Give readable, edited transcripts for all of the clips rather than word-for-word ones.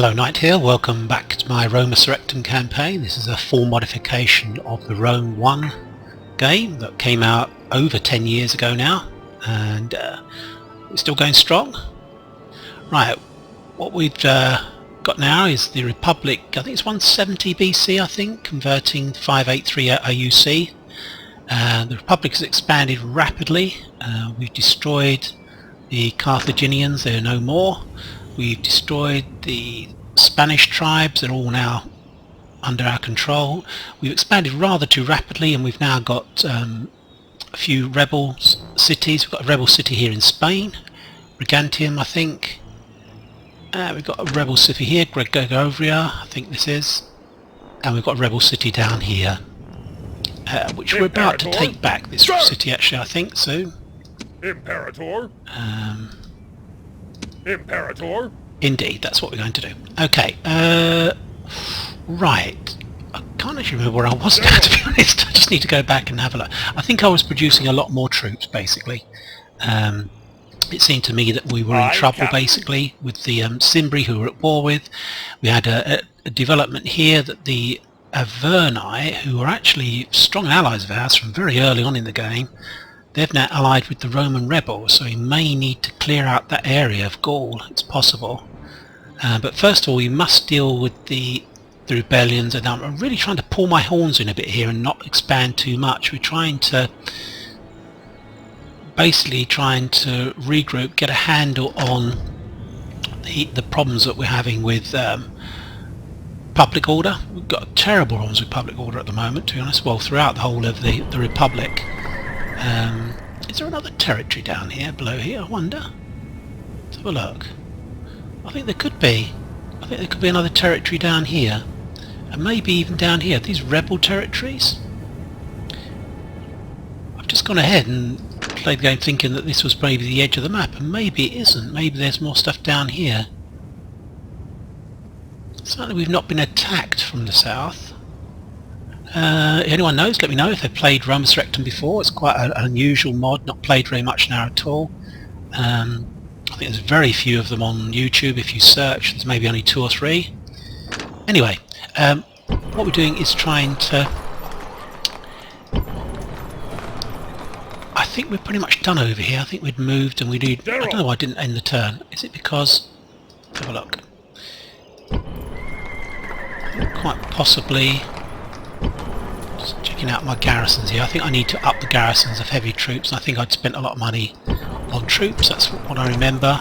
Hello, Knight here. Welcome back to my Roma Surrectum campaign. This is a full modification of the Rome 1 game that came out over 10 years ago now, and it's still going strong. Right, what we've got now is the Republic. I think it's 170 BC, I think, converting 583 AUC. The Republic has expanded rapidly. We've destroyed the Carthaginians, they're no more. We've destroyed the Spanish tribes, they're all now under our control. We've expanded rather too rapidly, and we've now got a few rebel cities. We've got a rebel city here in Spain, Brigantium I think. We've got a rebel city here, Gregovia I think this is. And we've got a rebel city down here, which we're about to take back, this city actually I think soon. Imperator. Imperator. Indeed, that's what we're going to do. Okay, right. I can't actually remember where I was now, to be honest. I just need to go back and have a look. I think I was producing a lot more troops, basically. It seemed to me that we were in trouble, basically, with the Cimbri, who we were at war with. We had a development here that the Averni, who were actually strong allies of ours from very early on in the game, they've now allied with the Roman rebels, so we may need to clear out that area of Gaul. It's possible. But first of all, we must deal with the rebellions, and I'm really trying to pull my horns in a bit here and not expand too much. We're trying to basically regroup, get a handle on the problems that we're having with public order. We've got terrible problems with public order at the moment, to be honest. Well, throughout the whole of the Republic. Is there another territory down here, below here, I wonder? Let's have a look. I think there could be. I think there could be another territory down here. And maybe even down here. These rebel territories? I've just gone ahead and played the game thinking that this was maybe the edge of the map, and maybe it isn't. Maybe there's more stuff down here. Certainly we've not been attacked from the south. Anyone knows, let me know if they've played Roma Surrectum before. It's quite an unusual mod, not played very much now at all. I think there's very few of them on YouTube. If you search, there's maybe only 2 or 3. Anyway, what we're doing is trying to... I think we're pretty much done over here. I think we'd moved and we did... I don't know why I didn't end the turn. Is it because... Let's have a look. Quite possibly... Just checking out my garrisons here. I think I need to up the garrisons of heavy troops. I think I'd spent a lot of money on troops. That's what I remember.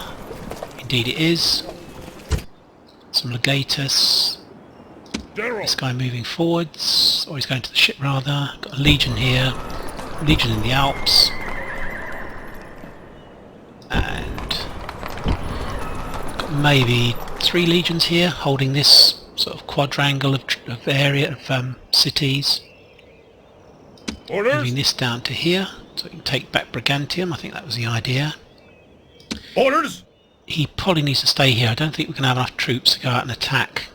Indeed it is. Some legatus. General. This guy moving forwards, or he's going to the ship rather. Got a legion here. Legion in the Alps. And got maybe 3 legions here holding this sort of quadrangle of area of cities. Orders. Moving this down to here, so we can take back Brigantium. I think that was the idea. Orders. He probably needs to stay here. I don't think we can have enough troops to go out and attack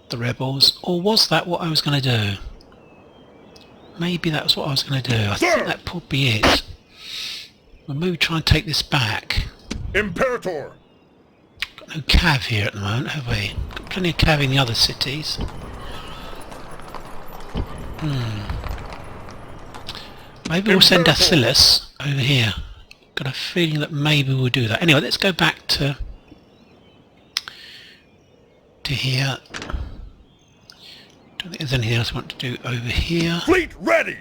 the rebels. Or was that what I was going to do? Maybe that was what I was going to do. I think that could be it. We'll maybe try and take this back. Imperator. Got no cav here at the moment, have we? Got plenty of cav in the other cities. Maybe we'll send Acillus over here. Got a feeling that maybe we'll do that. Anyway, let's go back to here. Don't think there's anything else I want to do over here. Fleet ready.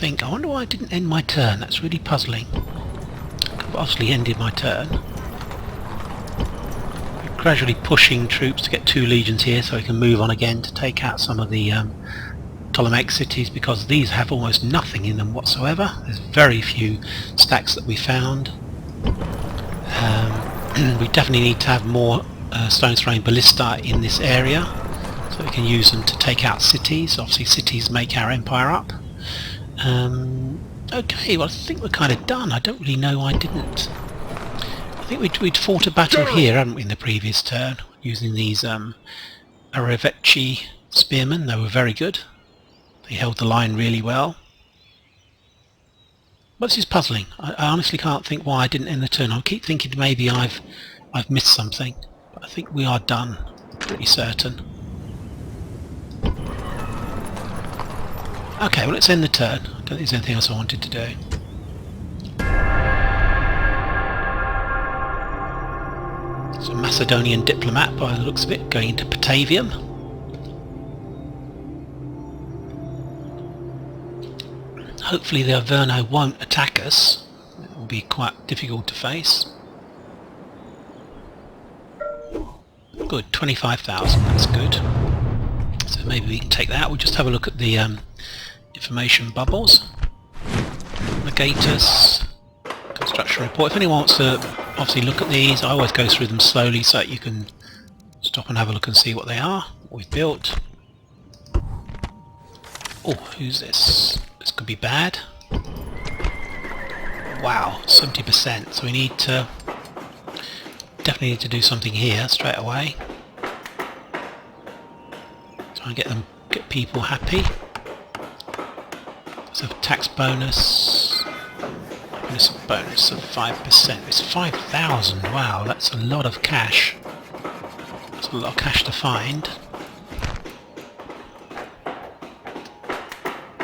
I wonder why I didn't end my turn. That's really puzzling. I've obviously ended my turn. We're gradually pushing troops to get 2 legions here so we can move on again to take out some of the Ptolemaic cities, because these have almost nothing in them whatsoever. There's very few stacks that we found. We definitely need to have more stone throwing ballista in this area so we can use them to take out cities. Obviously cities make our empire up. Okay, well I think we're kind of done. I don't really know why I didn't. I think we'd fought a battle here, hadn't we, in the previous turn, using these Arevecci spearmen. They were very good. They held the line really well. But this is puzzling. I honestly can't think why I didn't end the turn. I keep thinking maybe I've missed something, but I think we are done. Pretty certain. Okay, well let's end the turn. I don't think there's anything else I wanted to do. It's a Macedonian diplomat by the looks of it, going into Batavium. Hopefully the Averno won't attack us. It will be quite difficult to face. Good, 25,000, that's good. So maybe we can take that. We'll just have a look at the information bubbles. Legatus, construction report. If anyone wants to obviously look at these, I always go through them slowly so that you can stop and have a look and see what they are, what we've built. Oh, who's this? This could be bad. Wow, 70%. So we need to definitely need to do something here straight away. Try and get people happy. So tax bonus. Bonus of 5%. It's 5,000. Wow, that's a lot of cash. That's a lot of cash to find.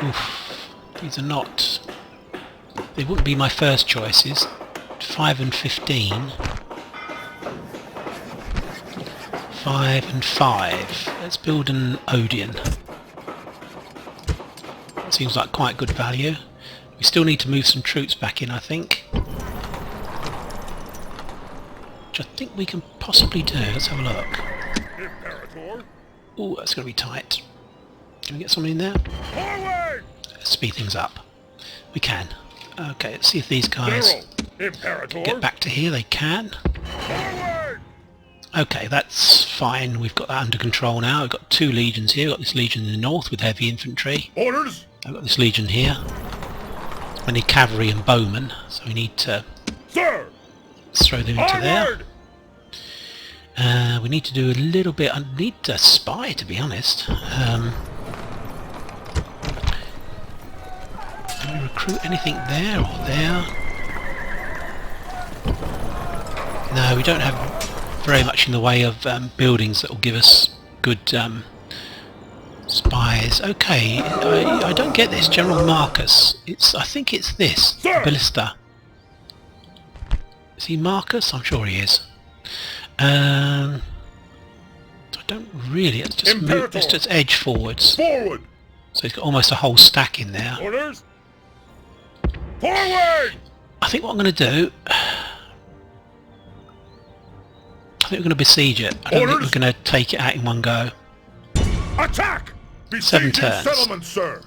Oof, these are not... They wouldn't be my first choices. 5 and 15. 5 and 5. Let's build an Odeon. Seems like quite good value. We still need to move some troops back in, I think. Which I think we can possibly do. Let's have a look. Oh, that's going to be tight. Can we get someone in there? Forward! Let's speed things up. We can. Okay, let's see if these guys can get back to here. They can. Forward! Okay, that's fine. We've got that under control now. We've got 2 legions here. We've got this legion in the north with heavy infantry. Orders! I've got this legion here. We need cavalry and bowmen, so we need to throw them into there. We need to do a little bit. I need a spy, to be honest. Can we recruit anything there or there? No, we don't have very much in the way of buildings that will give us good spies. Okay, I don't get this. General Marcus. I think it's this. Ballista. Is he Marcus? I'm sure he is. I don't really. Let's just move. Let's just edge forwards. Forward! So he's got almost a whole stack in there. Orders! Forward! I think what I'm going to do... I think we're going to besiege it. I don't think we're going to take it out in one go. Attack! 7 turns. Settlement, sir.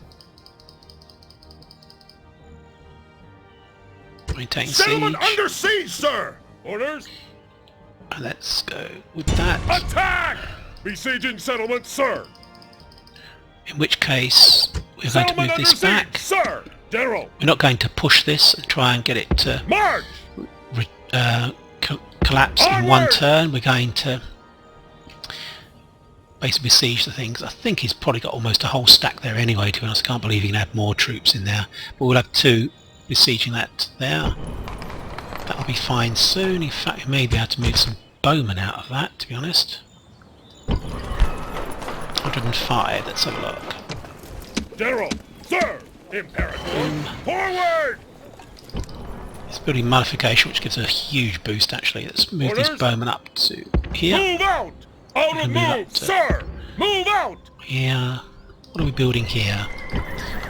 Maintain Settlement siege. under siege, sir. Orders. And let's go with that. Attack! Besieging settlement, sir. In which case, we're going to move this back. Sir. General. We're not going to push this and try and get it to March! collapse in one turn. We're going to basically besiege the thing, because I think he's probably got almost a whole stack there anyway, to be honest. I can't believe he can add more troops in there. But we'll have 2 besieging that there. That'll be fine soon. In fact, we may be able to move some bowmen out of that, to be honest. 105, let's have a look. General! Sir! Imperator! Forward! It's building modification, which gives a huge boost actually. Let's move these bowmen up to here. Move out! Out of move, sir! Move out! Yeah. What are we building here?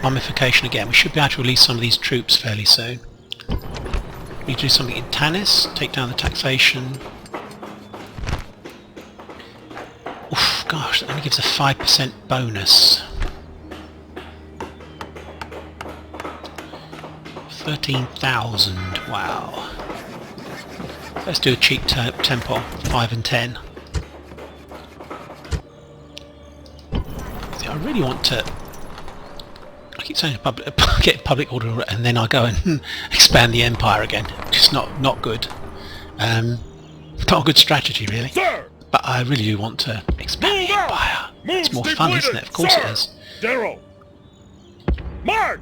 Mummification again. We should be able to release some of these troops fairly soon. We need to do something in Tanis, take down the taxation. Oof, gosh, that only gives a 5% bonus. 13,000, wow. Let's do a cheap tempo, 5 and 10. See, I really want to... I keep saying get public order and then I go and expand the empire again, which is not good. Not a good strategy really. Sir! But I really do want to expand the empire. It's more fun, isn't it? Of course it is. General! March!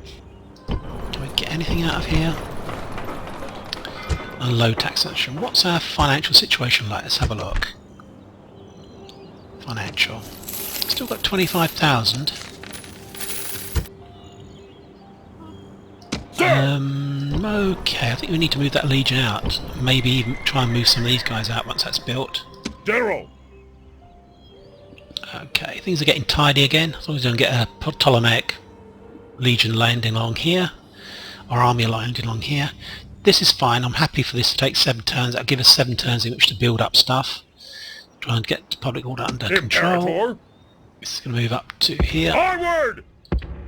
Do I get get anything out of here? Unload taxation. What's our financial situation like? Let's have a look. Financial. Still got 25,000. Okay, I think we need to move that legion out. Maybe even try and move some of these guys out once that's built. General. Okay, things are getting tidy again. As long as we don't get a Ptolemaic legion landing along here, or army landing along here. This is fine. I'm happy for this to take 7 turns. That'll give us 7 turns in which to build up stuff. Try and get public order under control. This is going to move up to here. Forward!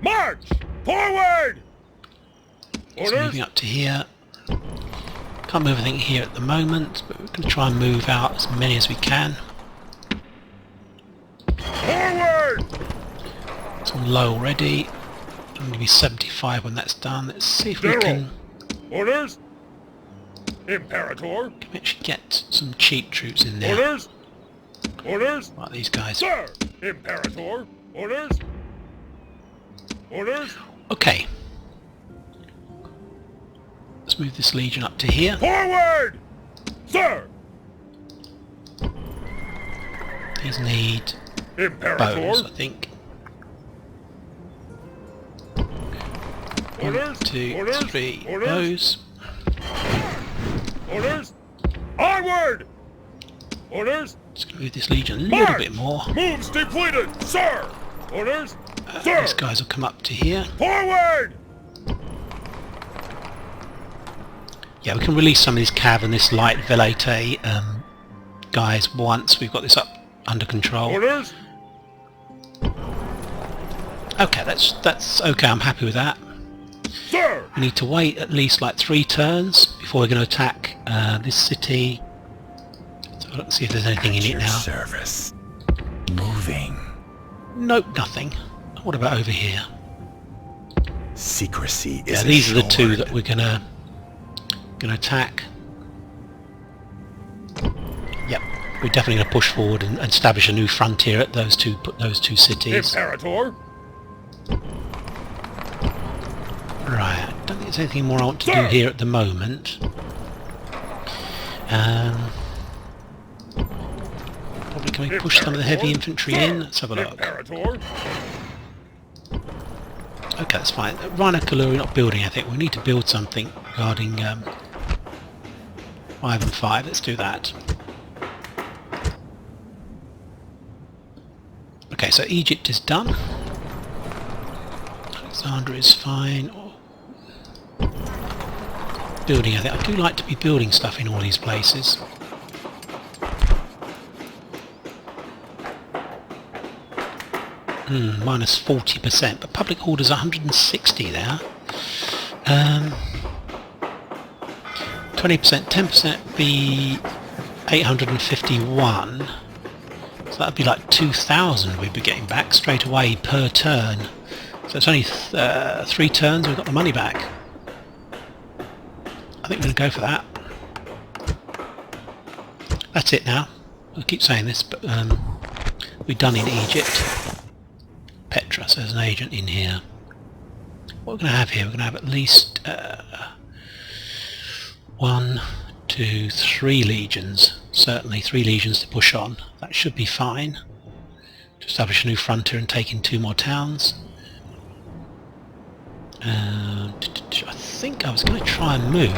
March! Forward! It's moving up to here. Can't move anything here at the moment, but we're going to try and move out as many as we can. Forward! It's on low already. I'm going to be 75 when that's done. Let's see if we can... Orders? Imperator? Can we actually get some cheap troops in there? Orders? Orders? Like these guys. Sir! Imperator? Orders? Orders? Okay. Let's move this legion up to here. Forward! Sir! These need bows, I think. Orders? 1, 2, Orders? 3 Orders? bows. Orders? Onward! Orders? Just going to move this legion a little bit more. Moves depleted, sir! Orders? Sir! These guys will come up to here. Forward! Yeah, we can release some of these cav and this light velate guys once we've got this up under control. Orders? Okay, that's okay. I'm happy with that. Sir! We need to wait at least like 3 turns before we're going to attack this city. So let's see if there's anything in it now. Service. Moving. Nope, nothing. What about over here? Secrecy is Yeah, these are the 2 assured. that we're gonna attack. Yep, we're definitely gonna push forward and establish a new frontier at those two cities. Imperator? Right, I don't think there's anything more I want to do here at the moment. Probably can we push some of the heavy infantry in? Let's have a look. Imperator? Okay, that's fine. Rhino Kaluri not building anything. We need to build something regarding 5 and 5. Let's do that. Okay, so Egypt is done. Alexandria is fine. Building, I think. I do like to be building stuff in all these places. Minus 40%, but public order's 160 there. 20%, 10% be 851. So that'd be like 2,000 we'd be getting back straight away per turn. So it's only 3 turns we've got the money back. I think we're going to go for that. That's it now. I'll keep saying this, but we're done in Egypt. Petra, so there's an agent in here. What we're going to have here, we're going to have at least 1, 2, 3 legions. Certainly 3 legions to push on. That should be fine. To establish a new frontier and take in 2 more towns. I think I was going to try and move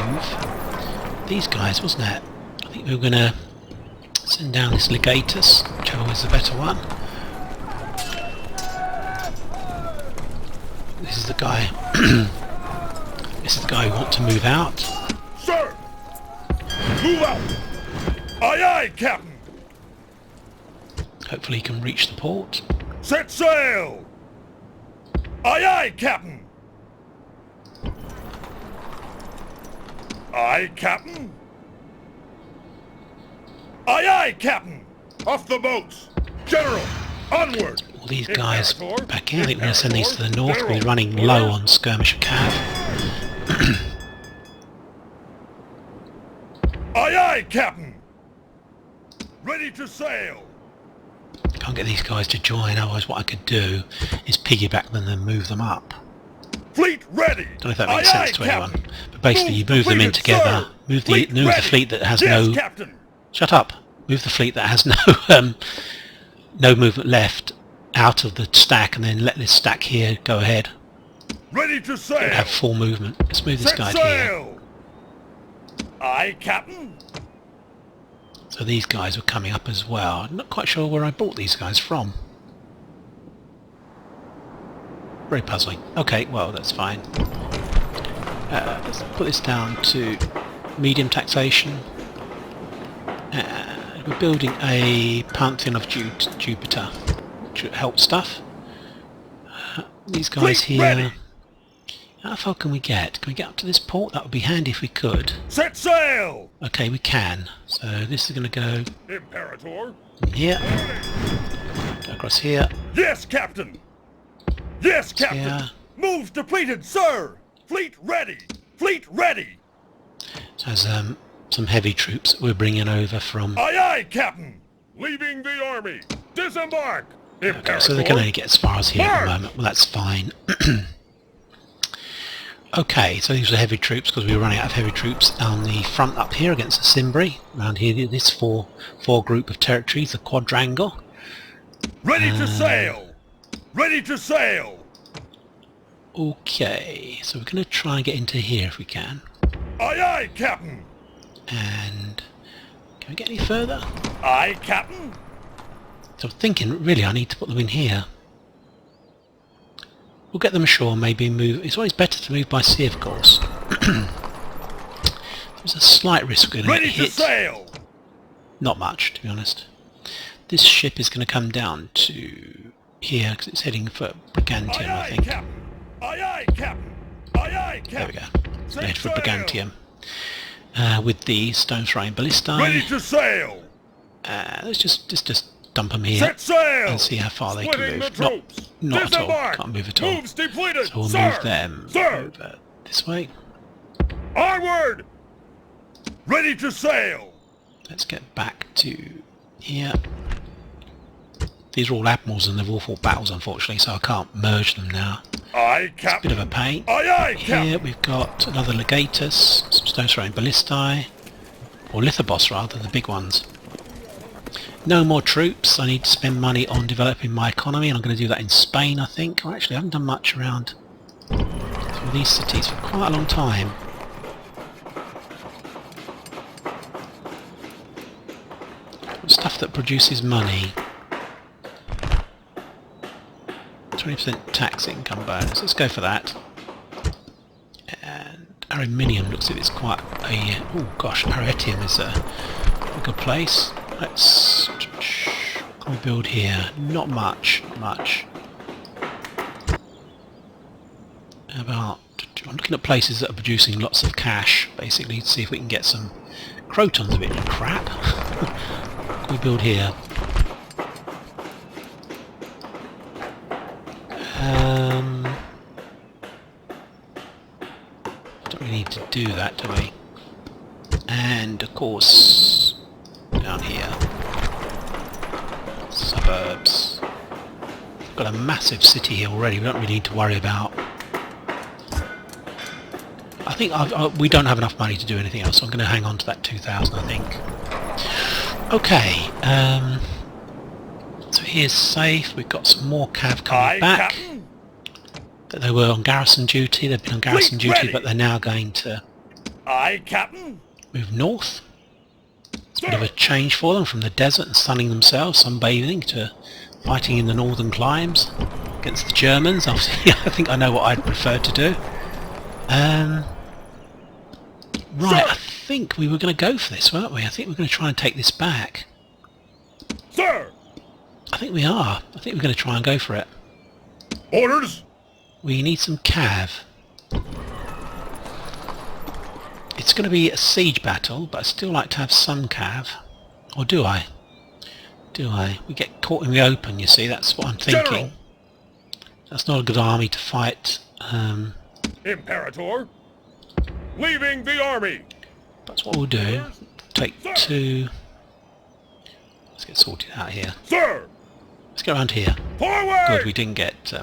these guys, wasn't it? I think we were going to send down this legatus, whichever was the better one. This is the guy. This is the guy who wants to move out. Sir! Move out! Aye aye, Captain! Hopefully he can reach the port. Set sail! Aye aye, Captain! Aye, Captain! Aye aye, Captain! Off the boats! General! Onward! All these guys back here. I think we're going to send these to the north. We're running low on skirmisher cav. Aye aye, Captain! Ready to sail! Can't get these guys to join, otherwise what I could do is piggyback them and move them up. Fleet ready. Don't know if that makes sense to anyone. But basically, you move them in Completed, together. sir. Move Fleet the ready. fleet that has Yes, no. Captain. Shut up. Move the fleet that has no no movement left out of the stack, and then let this stack here go ahead. Ready to sail. Have full movement. Let's move this Set guy here. sail. Aye, Captain. So these guys were coming up as well. I'm not quite sure where I bought these guys from. Very puzzling. Okay, well that's fine. Let's put this down to medium taxation. We're building a Pantheon of Jupiter, which help stuff. These guys Fleet here. ready. How far can we get? Can we get up to this port? That would be handy if we could. Set sail. Okay, we can. So this is going to go Imperator. here, go across here. Yes, Captain. Yes, Captain. Yeah. Moves depleted, sir. Fleet ready. Fleet ready. So there's some heavy troops that we're bringing over from. Aye, aye, Captain. Leaving the army. Disembark. Okay, so they can only get as far as here at the moment. Well, that's fine. Okay, so these are heavy troops because we were running out of heavy troops on the front up here against the Cimbri. Around here, this four group of territories, the quadrangle. Ready to sail. Ready to sail. Okay, so we're going to try and get into here if we can. Aye, aye, Captain. And can we get any further? Aye, Captain. So I'm thinking, really, I need to put them in here. We'll get them ashore, maybe move. It's always better to move by sea, of course. There's a slight risk we're going to get hit. Ready to sail. Not much, to be honest. This ship is going to come down to here because it's heading for Brigantium, I think. Captain. Aye, aye, Captain. Aye, aye, Captain. There we go. It's going to head for Brigantium with the stone throwing ballistae. Ready to sail. Let's just dump them here Set sail. and see how far they Splitting can move. the troops. Not at all. Disembark. Can't move at all. Moves depleted. So we'll sir. move them Sir. over this way. Onward. Ready to sail. Let's get back to here. These are all admirals and they've all fought battles, unfortunately, so I can't merge them now. Aye, Bit Captain. of a pain. Aye, aye, Here Captain. we've got another legatus, some stone throwing ballistae, or lithobos rather, the big ones. No more troops. I need to spend money on developing my economy, and I'm going to do that in Spain, I think. Well, actually, I haven't done much around some of these cities for quite a long time. Stuff that produces money. 20% tax income bonus. Let's go for that. And Arominium looks like it's quite a... oh gosh, Aretium is a good place. Let's... what can we build here? Not much. How about... I'm looking at places that are producing lots of cash, basically, to see if we can get some... Croton's a bit crap. What can we build here? Don't really need to do that, do we? And of course, down here, suburbs. We've got a massive city here already. We don't really need to worry about. I think we don't have enough money to do anything else. So I'm going to hang on to that 2,000, I think. Okay. So here's safe. We've got some more cav coming Aye, back. Captain. They were on garrison duty. They've been on garrison Fleet duty, ready. but they're now going to Aye, Captain. move north. It's a bit of a change for them from the desert and sunning themselves, sunbathing, to fighting in the northern climes against the Germans. Obviously, I think I know what I'd prefer to do. Right, I think we were going to go for this, weren't we? I think we're going to try and take this back. Sir. I think we are. I think we're going to try and go for it. Orders. We need some cav. It's going to be a siege battle, but I still like to have some cav. Or do I? Do I? We get caught in the open, you see, that's what I'm thinking. General. That's not a good army to fight. Imperator. Leaving the army. That's what we'll do. Take two. Let's get sorted out here. Sir. Let's go around here. Forward. Good, we didn't get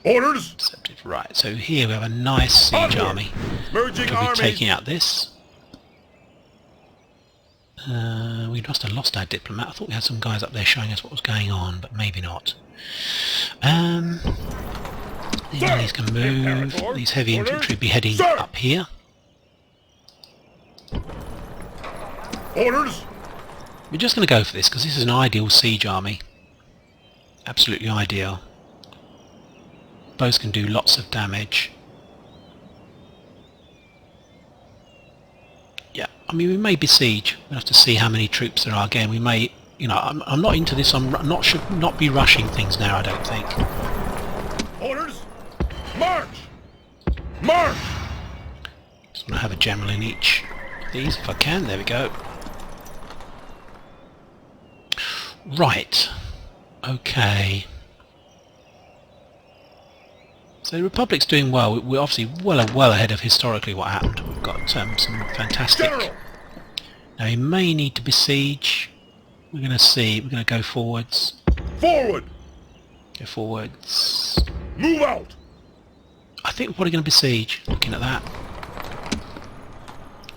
Orders. Intercepted. Right, so here we have a nice siege Onward. army. Merging We'll be armies. taking out this. We must have lost our diplomat. I thought we had some guys up there showing us what was going on, but maybe not. These can move. Imperator. These heavy Orders. infantry will be heading Sir. up here. Orders. We're just going to go for this because this is an ideal siege army. Absolutely ideal. Both can do lots of damage. Yeah, I mean we may besiege. We'll have to see how many troops there are again. We may, you know, I'm not into this. Should not be rushing things now. I don't think. Orders. March. March. Just want to have a general in each of these if I can. There we go. Right. Okay. So the Republic's doing well. We're obviously well ahead of historically what happened. We've got some fantastic... General. Now we may need to besiege. We're going to see. We're going to go forwards. Forward. Go forwards. Move out. I think we're probably going to besiege. Looking at that.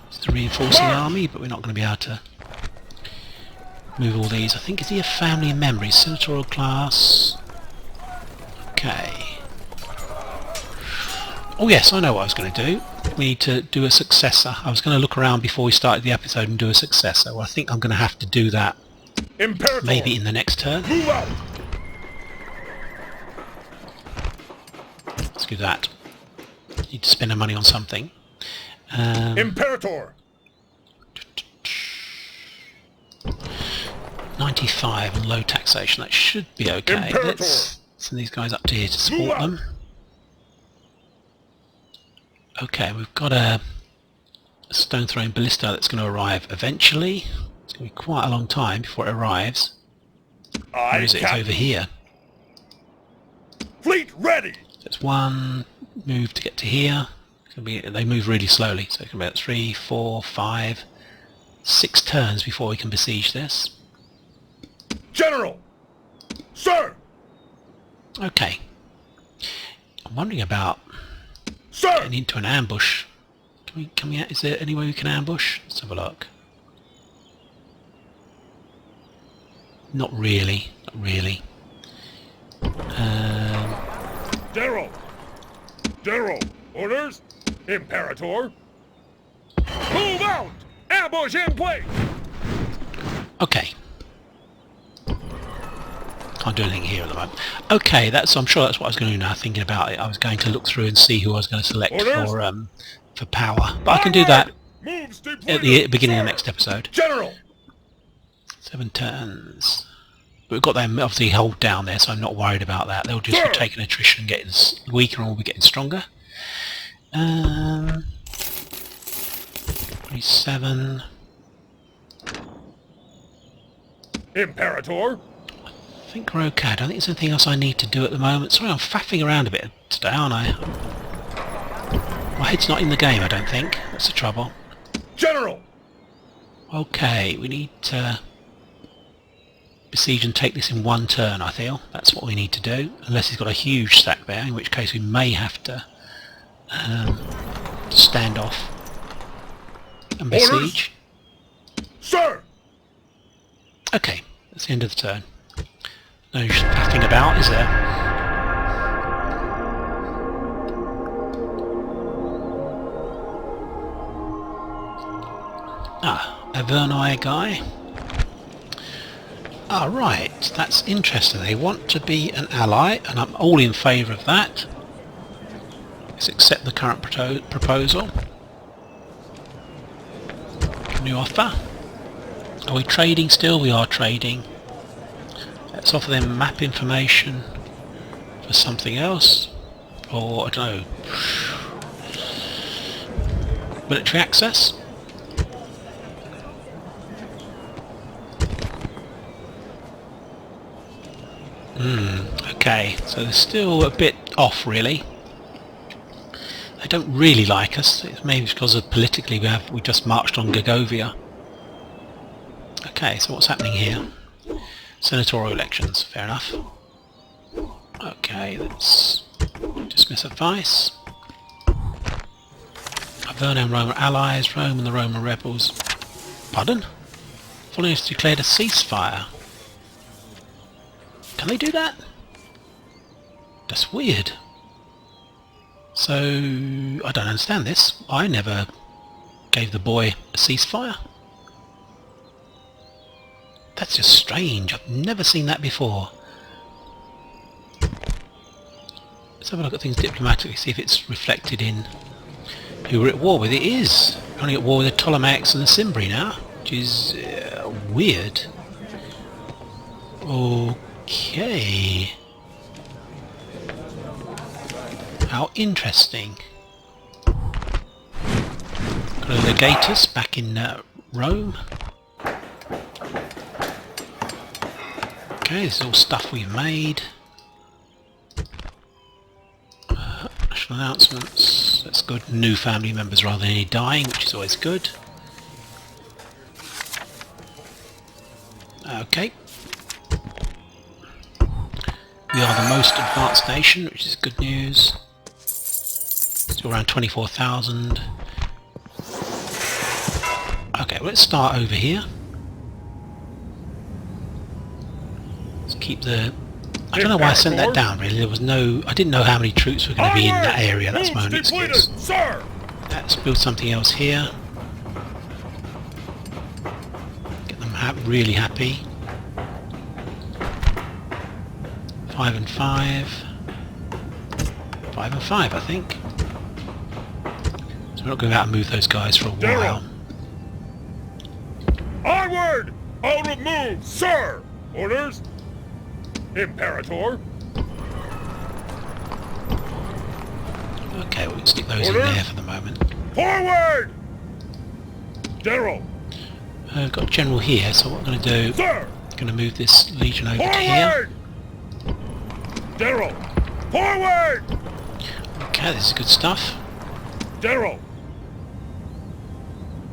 It's a reinforcing March. army, but we're not going to be able to move all these. I think, is he a family memory? Senatorial class. Okay. Oh yes, I know what I was going to do. We need to do a successor. I was going to look around before we started the episode and do a successor. Well, I think I'm going to have to do that Imperator. maybe in the next turn. Move out. Let's do that. Need to spend our money on something. Imperator. 95 and low taxation. That should be okay. Imperator. Let's send these guys up to here to Move support out. them. Okay, we've got a stone throwing ballista that's going to arrive eventually. It's going to be quite a long time before it arrives. Where is it? It's Captain. over here. Fleet ready. So it's one move to get to here. It's going to be, they move really slowly, so it can be about 3, 4, 5, 6 turns before we can besiege this. General. Sir. Okay. I'm wondering about Sir. getting into an ambush. Can we, is there any way we can ambush? Let's have a look. Not really. Not really. General. General. Orders. Imperator. Move out. Ambush in place. Okay. Can't do anything here at the moment. Okay, I'm sure that's what I was going to do now, thinking about it. I was going to look through and see who I was going to select Orders. for power. But I can do that Moves at the beginning of the next episode. General. 7 turns. But we've got them obviously held down there, so I'm not worried about that. They'll just be taking attrition, getting weaker, and we'll be getting stronger. 27. Imperator. I think we're okay. I don't think there's anything else I need to do at the moment. Sorry, I'm faffing around a bit today, aren't I? My head's not in the game, I don't think. That's the trouble. General. Okay, we need to besiege and take this in one turn, I feel. That's what we need to do. Unless he's got a huge stack there, in which case we may have to stand off and besiege. Orders. Sir. Okay, that's the end of the turn. No faffing about, is there? A Vernai guy. Ah, right, that's interesting. They want to be an ally, and I'm all in favour of that. Let's accept the current proposal. New offer. Are we trading still? We are trading. Let's offer them map information for something else. Or, I don't know, military access. Okay, so they're still a bit off really. They don't really like us. It's maybe because of politically we just marched on Gagovia. Okay, so what's happening here? Senatorial elections, fair enough. Okay, let's dismiss advice. Averno and Roma allies, Rome and the Roman rebels. Pardon? Following has declared a ceasefire. Can they do that? That's weird. So, I don't understand this. I never gave the boy a ceasefire. That's just strange. I've never seen that before. Let's have a look at things diplomatically, see if it's reflected in who we're at war with. It is. We're only at war with the Ptolemaics and the Cimbri now, which is weird. Okay. How interesting. Got a legatus back in Rome. Okay, this is all stuff we've made. National announcements. That's good. New family members rather than any dying, which is always good. Okay. We are the most advanced nation, which is good news. So around 24,000. Okay, well, let's start over here. Let's keep the... I don't know why I sent that down, really. There was no... I didn't know how many troops were going to be in that area. That's my only excuse. Sir! Let's build something else here. Get them really happy. 5 and 5. 5 and 5, I think. So we're not going to out and move those guys for a while. Onward! Out of move, sir! Orders? Imperator? Okay, we can stick those in there for the moment. Forward! General! I've got a general here, so what I'm going to do... Sir! I'm going to move this legion over Forward! to here. General! Forward! Okay, this is good stuff. General!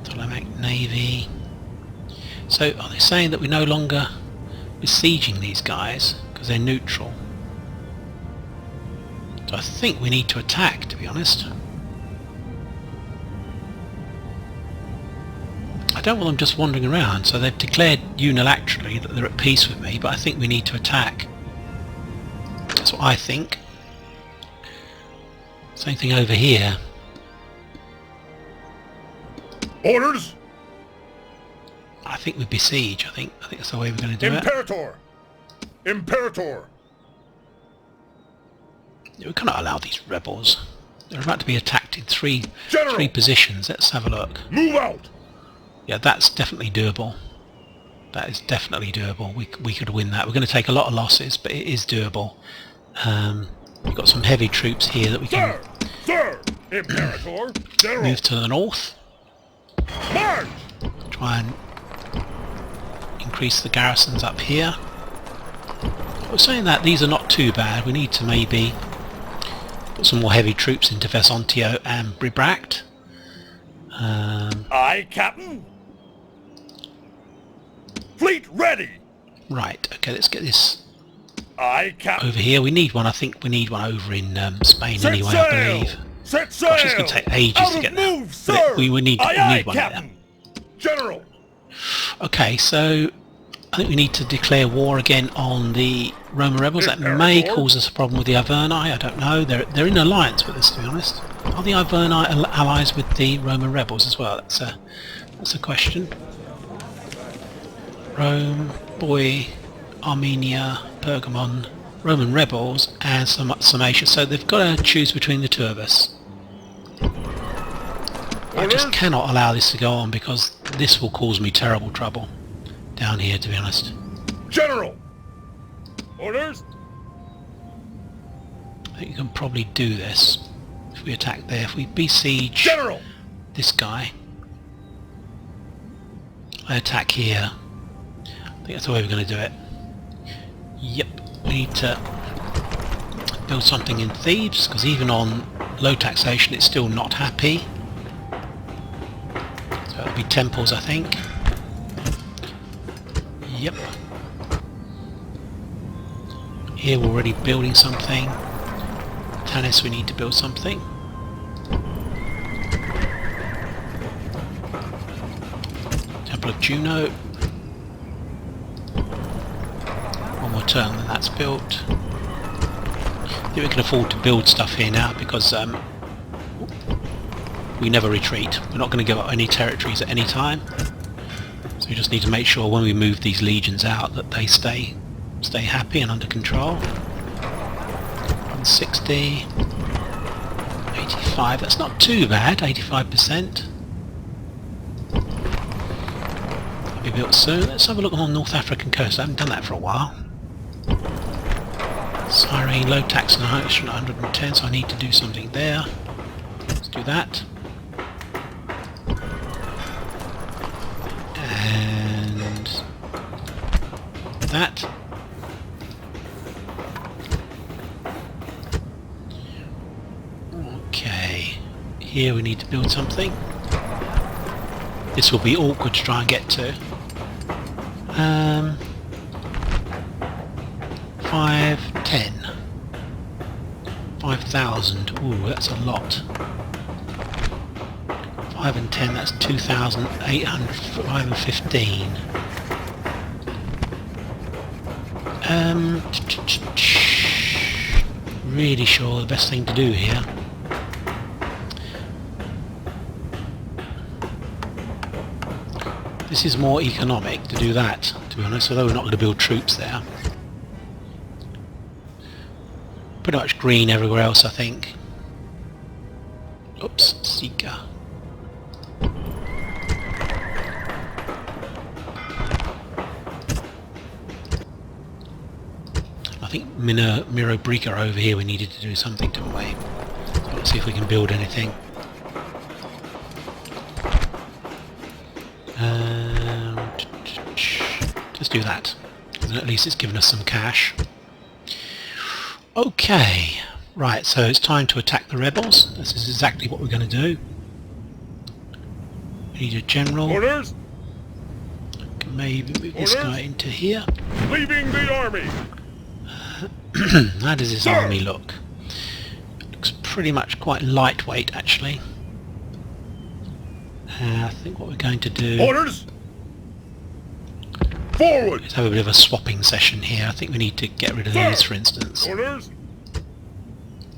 Ptolemaic Navy. So, are they saying that we're no longer besieging these guys because they're neutral? So I think we need to attack, to be honest. I don't want them just wandering around, so they've declared unilaterally that they're at peace with me, but I think we need to attack. That's what I think. Same thing over here. Orders? I think we besiege. I think that's the way we're going to do Imperator! Imperator! it. We cannot allow these rebels. They're about to be attacked in three positions. Let's have a look. Move out! Yeah, that's definitely doable. That is definitely doable. We could win that. We're going to take a lot of losses, but it is doable. We've got some heavy troops here that we can Sir! Imperator! General! move to the north. March! Try and increase the garrisons up here. I was saying that these are not too bad. We need to maybe put some more heavy troops into Vesontio and Bribract. Aye, Captain! Fleet ready! Right, okay, let's get this Aye, Captain! over here. We need one. I think we need one over in Spain Set anyway, sail! I believe. Set sail! Gosh, it's going to take ages Out to of get move, that. sir! We need Aye, one Captain! General! Okay, so I think we need to declare war again on the Roman rebels. That may Imperator. cause us a problem with the Iverni. I don't know. They're in alliance with us, to be honest. Are the Iverni allies with the Roman rebels as well? That's a question. Rome, Boy, Armenia, Pergamon, Roman rebels, and some Sarmatia. So they've got to choose between the two of us. I just cannot allow this to go on because this will cause me terrible trouble down here, to be honest. General! Orders? I think you can probably do this if we attack there. If we besiege General! this guy, I attack here. I think that's the way we're going to do it. Yep, we need to build something in Thebes because even on low taxation it's still not happy. So it'll be temples, I think. Yep. Here we're already building something. Tanis, we need to build something. Temple of Juno. One more turn and that's built. I think we can afford to build stuff here now because we never retreat. We're not going to give up any territories at any time. So we just need to make sure when we move these legions out that they stay happy and under control. 160, 85, that's not too bad, 85%. That'll be built soon. Let's have a look on the North African coast. I haven't done that for a while. Cyrene, low tax and 110, so I need to do something there. Let's do that. And that. Okay, here we need to build something. This will be awkward to try and get to. 510. 5,000. Ooh, that's a lot. 5 and 10, that's 2,815. Really sure the best thing to do here. This is more economic to do that, to be honest, although we're not going to build troops there. Pretty much green everywhere else, I think. Oops, Seeker. I think Miro Brika over here we needed to do something, didn't we? So let's see if we can build anything. Just do that. And at least it's given us some cash. Okay, right, so it's time to attack the rebels. This is exactly what we're going to do. We need a general. Orders! Can maybe move this guy into here. Leaving the army! How does this army look? Looks pretty much quite lightweight, actually. I think what we're going to do... Orders! Forward! Let's have a bit of a swapping session here. I think we need to get rid of these, for instance. Orders!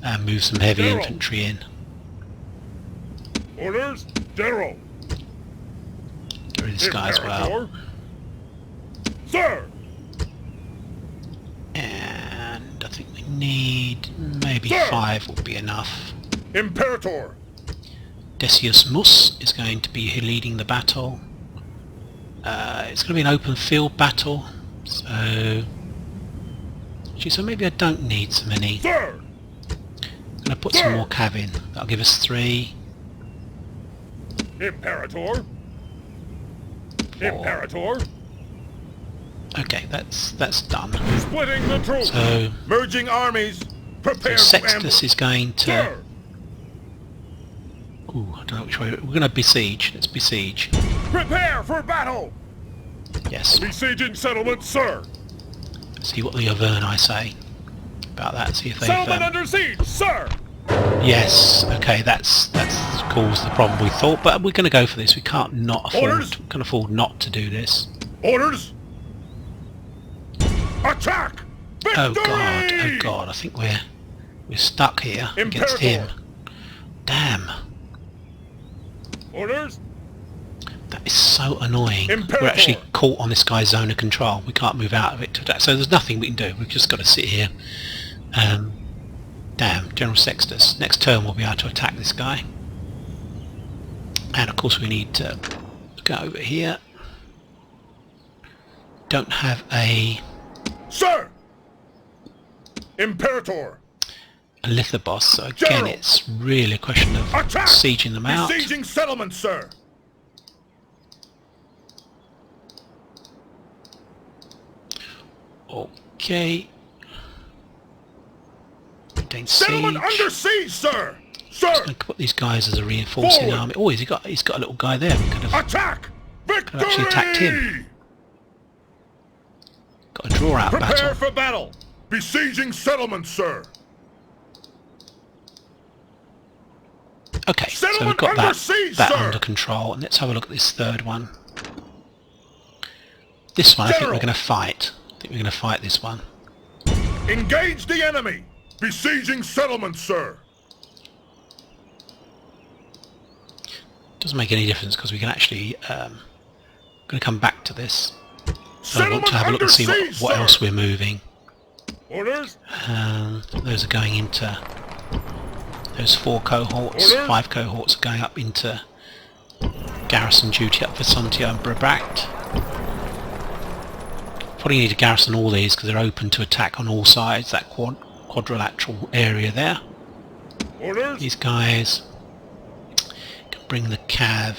And move some heavy General. infantry in. Orders! General! Get rid of this guy as well. Imperator. Sir! And I think we need maybe Sir. 5 would be enough. Imperator! Decius Mus is going to be leading the battle. It's going to be an open field battle, so maybe I don't need so many. Sir! I'm going to put some more cav in. That'll give us 3. Imperator! Imperator! Okay, that's done. Splitting the troops! So Merging armies! Prepare to Sextus ambush! is going to... Sir! Ooh, I don't know which way... We're going to besiege. Let's besiege. Prepare for battle! Yes. Besieging settlement, sir! See what the Auvergne say about that. See if they've... Settlement under siege, sir! Yes, okay, that's caused the problem we thought, but we're going to go for this. We can't not afford... Orders? We can afford not to do this. Orders! Attack! Victory! Oh god, I think we're stuck here against him. Damn. Orders! That is so annoying. Imperator. We're actually caught on this guy's zone of control. We can't move out of it to attack. So there's nothing we can do. We've just got to sit here. Damn, General Sextus. Next turn we'll be able to attack this guy. And of course we need to go over here. Don't have a Sir! Imperator! Lithobos, so again General. it's really a question of Attack! sieging them out. Besieging settlement, sir! Okay. Maintain Settlement siege. under siege, sir! Sir! I'm going to put these guys as a reinforcing Forward. army. Oh, he's got a little guy there. We could have Attack! Victory! actually attacked him. got a draw out Prepare battle. for battle! Besieging settlements, sir. Okay, so we've Settlement got under that siege, that sir. under control, and let's have a look at this third one. This one, I think we're General. going to fight. I think we're going to fight this one. Engage the enemy. Besieging settlements, sir. Doesn't make any difference because we can actually going to come back to this. So I want Settlement to have a look and see under siege, what sir. else we're moving. Orders. Those are going into those 4 cohorts. Orders. 5 cohorts are going up into garrison duty up for Sontio and Brabant. Probably need to garrison all these because they're open to attack on all sides. That quadrilateral area there. Orders. These guys can bring the cav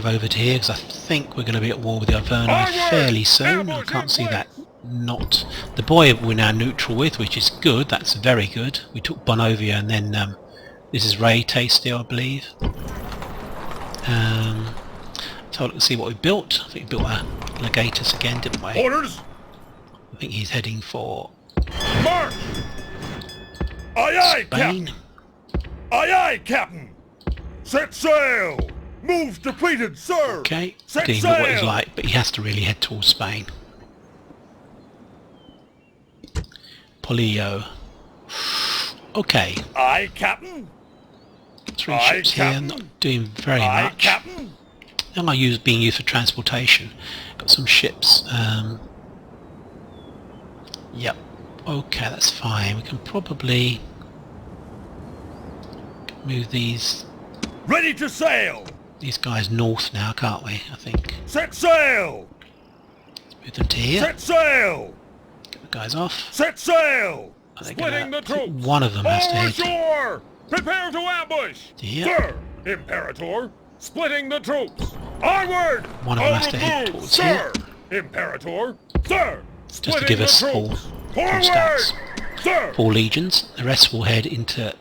over to here because I think we're going to be at war with the Arverni Onward! fairly soon. I Ambush can't in see place! that not. The boy we're now neutral with, which is good. That's very good. We took Bonovia and then this is Rete still, I believe. So let's see what we built. I think we built a Legatus again, didn't we? Orders. I think he's heading for March. Aye, aye, Spain. Captain. Aye, aye, Captain. Set sail. Move depleted, sir. Okay, Set getting what he's sail. like, but he has to really head towards Spain. Polillo. Okay, Aye, Captain. 3 Aye, ships here, Captain. not doing very Aye, much. Captain. They are being used for transportation. Got some ships. Yep. Okay, that's fine. We can probably move these Ready to sail. guys north now, can't we? I think. Set sail. Move them to here. Set sail. Get the guys off. Set sail. Are they Splitting gonna- the I think troops. one of them has to All head. ashore. Prepare to ambush. Yeah. Sir, Imperator. Splitting the troops. Onward. One of them Out has to head move, towards sir. Imperator. Sir. Just to Splitting give the us troops. full Forward. stats. Sir. 4 legions. The rest will head into.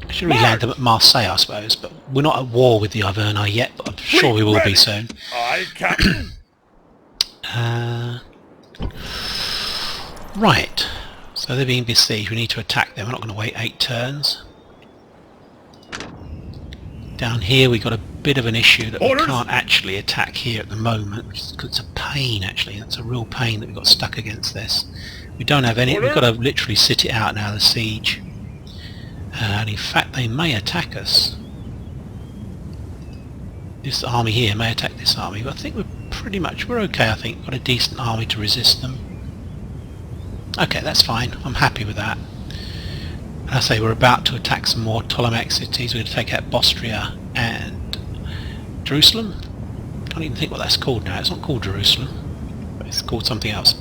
I should really land them at Marseille, I suppose, but we're not at war with the Arverni yet, but I'm sure we will ready. be soon. Aye, Captain. Right, so they're being besieged. We need to attack them. We're not going to wait 8 turns. Down here we got a bit of an issue that Orders. we can't actually attack here at the moment, which is, it's a pain actually. It's a real pain that we got stuck against this. We don't have any. Order. We've got to literally sit it out now, the siege. And in fact they may attack us. This army here may attack this army, but I think we're okay. I think we've got a decent army to resist them. Okay, that's fine. I'm happy with that. And I say we're about to attack some more Ptolemaic cities. We're going to take out Bostria and Jerusalem. Can't even think what that's called now. It's not called Jerusalem, but it's called something else.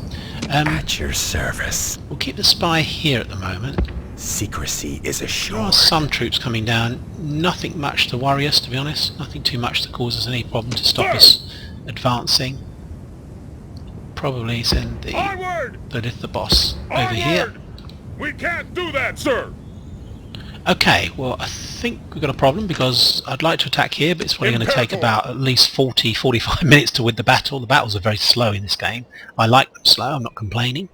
At your service. We'll keep the spy here at the moment. Secrecy is There assured. are some troops coming down. Nothing much to worry us, to be honest. Nothing too much to cause us any problem to stop us advancing. Probably send the Onward. Lilith boss over Onward. here. We can't do that, sir. Okay, well I think we've got a problem because I'd like to attack here, but it's probably going to take Imperator. about at least 40-45 minutes to win the battle. The battles are very slow in this game. I like them slow, I'm not complaining.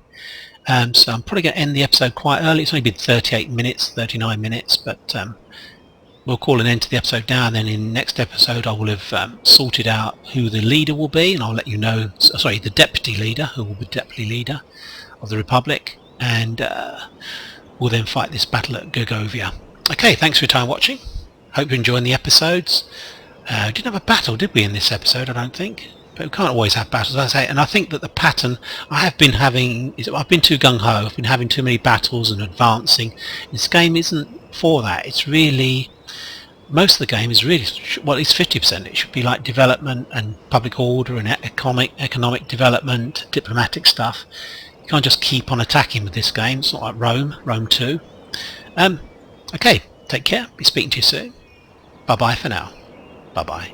So I'm probably going to end the episode quite early. It's only been 38 minutes, 39 minutes, but we'll call an end to the episode now, and then in the next episode I will have sorted out who the leader will be, and I'll let you know, sorry, the deputy leader, who will be deputy leader of the Republic, and we'll then fight this battle at Gergovia. Okay, thanks for your time watching. Hope you're enjoying the episodes. We didn't have a battle, did we, in this episode? I don't think. But we can't always have battles, as I say. And I think that the pattern I have been having is I've been too gung-ho. I've been having too many battles and advancing. This game isn't for that. It's really, most of the game is really, well, it's 50%. It should be like development and public order and economic development, diplomatic stuff. You can't just keep on attacking with this game. It's not like Rome 2. Okay, take care. Be speaking to you soon. Bye bye for now. Bye bye.